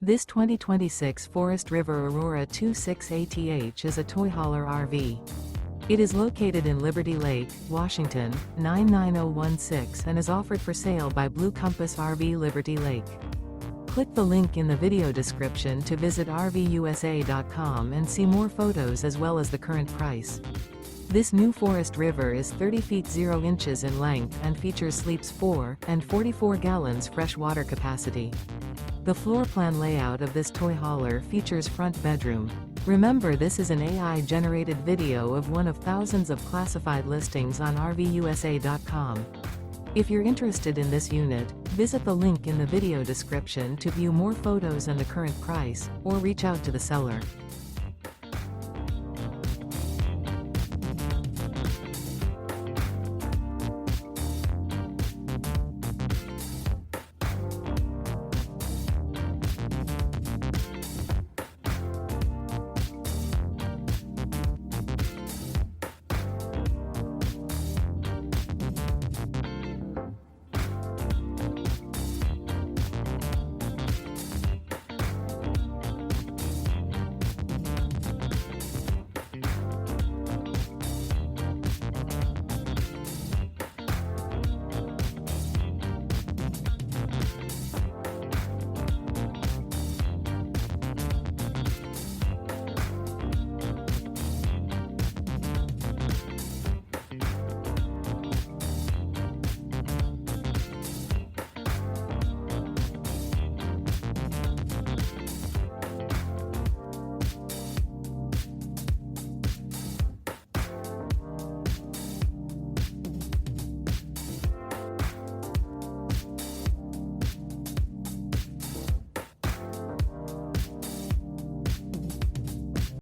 This 2026 Forest River Aurora 26ATH is a toy hauler RV. It is located in Liberty Lake, Washington, 99016 and is offered for sale by Blue Compass RV Liberty Lake. Click the link in the video description to visit RVUSA.com and see more photos as well as the current price. This new Forest River is 30 feet 0 inches in length and features sleeps 4 and 44 gallons fresh water capacity. The floor plan layout of this toy hauler features front bedroom. Remember, this is an AI-generated video of one of thousands of classified listings on RVUSA.com. If you're interested in this unit, visit the link in the video description to view more photos and the current price, or reach out to the seller.